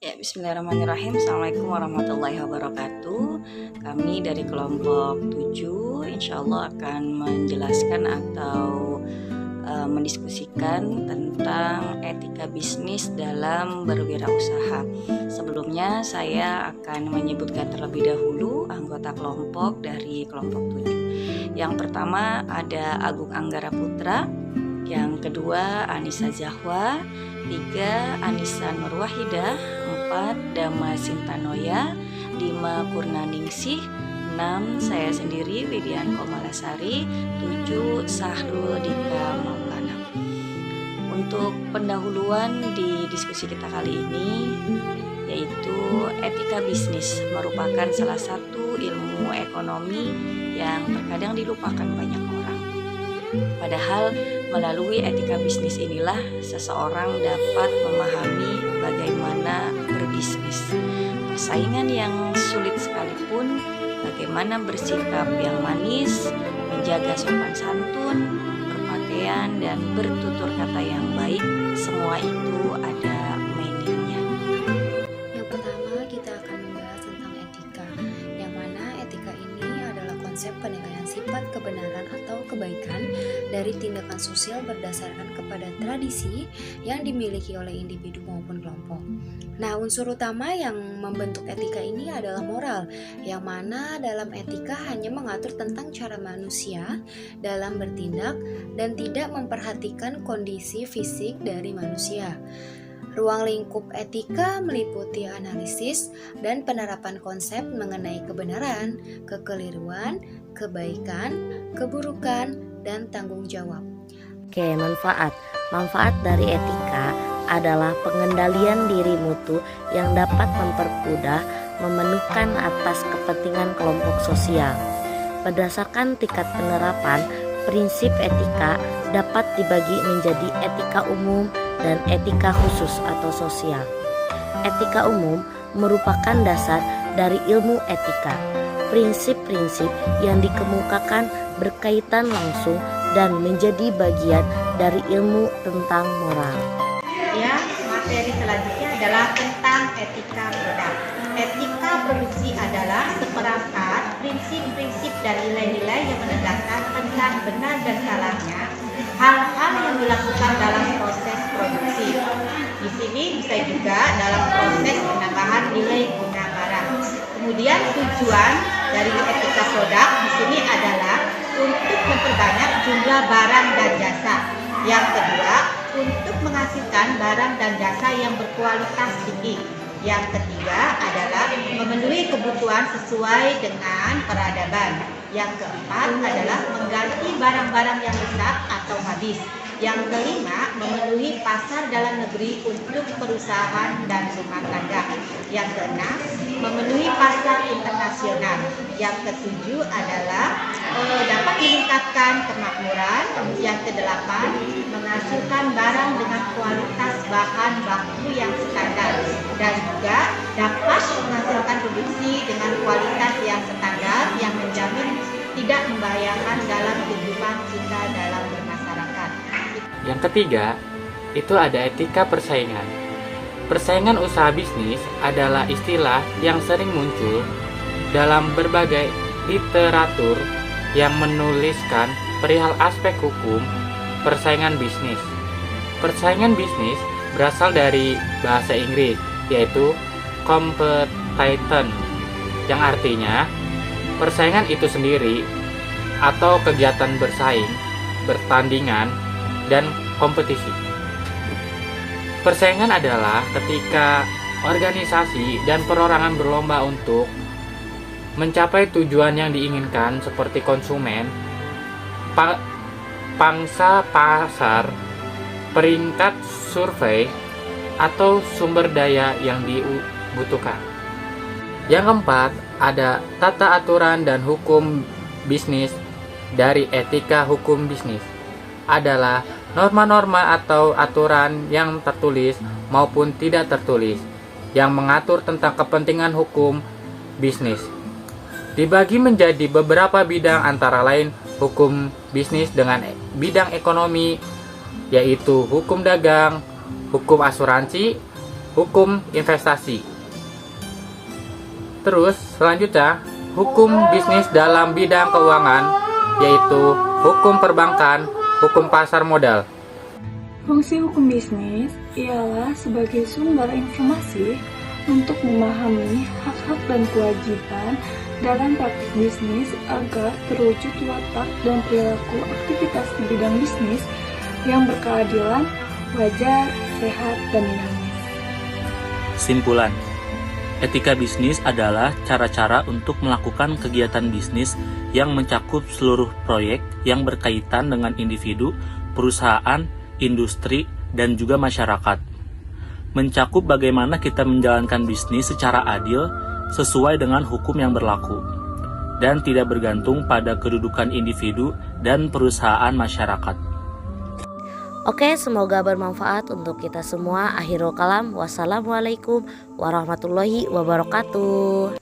Ya, bismillahirrahmanirrahim. Assalamualaikum warahmatullahi wabarakatuh. Kami dari kelompok 7 insya Allah akan menjelaskan atau mendiskusikan tentang etika bisnis dalam berwirausaha. Sebelumnya saya akan menyebutkan terlebih dahulu anggota kelompok dari kelompok 7. Yang pertama ada Agung Anggara Putra, yang kedua Anissa Zahwa, 3 Anissa Nurwahidah, 4 Dama Sintanoya, 5 Purnaningsih, 6 saya sendiri Widian Komalasari, 7 Sahrul Dika Maulana. Untuk pendahuluan di diskusi kita kali ini, yaitu etika bisnis merupakan salah satu ilmu ekonomi yang terkadang dilupakan banyak orang. Padahal melalui etika bisnis inilah seseorang dapat memahami bagaimana berbisnis, persaingan yang sulit sekalipun, bagaimana bersikap yang manis, menjaga sopan santun, berpakaian dan bertutur kata yang baik, semua itu ada meaningnya. Yang pertama kita akan membahas tentang etika, yang mana etika ini adalah konsep penilaian sifat kebenaran atau kebaikan dari tindakan sosial berdasarkan kepada tradisi yang dimiliki oleh individu maupun kelompok. Nah, unsur utama yang membentuk etika ini adalah moral, yang mana dalam etika hanya mengatur tentang cara manusia dalam bertindak dan tidak memperhatikan kondisi fisik dari manusia. Ruang lingkup etika meliputi analisis dan penerapan konsep mengenai kebenaran, kekeliruan, kebaikan, keburukan, dan tanggung jawab. Oke, manfaat dari etika adalah pengendalian diri mutu yang dapat mempermudah memenuhkan atas kepentingan kelompok sosial. Berdasarkan tingkat penerapan, prinsip etika dapat dibagi menjadi etika umum dan etika khusus atau sosial. Etika umum merupakan dasar dari ilmu etika. Prinsip-prinsip yang dikemukakan berkaitan langsung dan menjadi bagian dari ilmu tentang moral. Ya, materi selanjutnya adalah tentang etika produk. Etika produksi adalah seperangkat prinsip-prinsip dan nilai-nilai yang menegaskan tentang benar dan salahnya hal-hal yang dilakukan dalam proses produksi. Di sini bisa juga dalam proses penambahan nilai guna barang. Kemudian tujuan dari etika produk di sini adalah untuk memperbanyak jumlah barang dan jasa. Yang kedua, untuk menghasilkan barang dan jasa yang berkualitas tinggi. Yang ketiga adalah memenuhi kebutuhan sesuai dengan peradaban. Yang keempat adalah mengganti barang-barang yang rusak atau habis. Yang kelima, memenuhi pasar dalam negeri untuk perusahaan dan rumah tangga. Yang keenam, memenuhi pasar internasional. Yang ketujuh adalah dapat meningkatkan kemakmuran. Yang kedelapan, menghasilkan barang dengan kualitas bahan baku yang standar. Dan juga dapat menghasilkan produksi dengan kualitas yang standar yang menjamin tidak membahayakan dalam kehidupan kita dalam bermasyarakat. Yang ketiga, itu ada etika persaingan. Persaingan usaha bisnis adalah istilah yang sering muncul dalam berbagai literatur yang menuliskan perihal aspek hukum persaingan bisnis. Persaingan bisnis berasal dari bahasa Inggris, yaitu competition, yang artinya persaingan itu sendiri atau kegiatan bersaing, bertandingan, dan kompetisi. Persaingan adalah ketika organisasi dan perorangan berlomba untuk mencapai tujuan yang diinginkan seperti konsumen, pangsa pasar, peringkat survei, atau sumber daya yang dibutuhkan. Yang keempat, ada tata aturan dan hukum bisnis. Dari etika hukum bisnis adalah norma-norma atau aturan yang tertulis maupun tidak tertulis yang mengatur tentang kepentingan hukum bisnis. Dibagi menjadi beberapa bidang antara lain hukum bisnis dengan bidang ekonomi, yaitu hukum dagang, hukum asuransi, hukum investasi. Terus selanjutnya, hukum bisnis dalam bidang keuangan, yaitu hukum perbankan, hukum pasar modal. Fungsi hukum bisnis ialah sebagai sumber informasi untuk memahami hak-hak dan kewajiban dalam praktik bisnis agar terwujud watak dan perilaku aktivitas di bidang bisnis yang berkeadilan, wajar, sehat, dan dinamis. Simpulan, etika bisnis adalah cara-cara untuk melakukan kegiatan bisnis yang mencakup seluruh proyek yang berkaitan dengan individu, perusahaan, industri, dan juga masyarakat. Mencakup bagaimana kita menjalankan bisnis secara adil sesuai dengan hukum yang berlaku, dan tidak bergantung pada kedudukan individu dan perusahaan masyarakat. Oke, semoga bermanfaat untuk kita semua. Akhirul kalam, wassalamualaikum warahmatullahi wabarakatuh.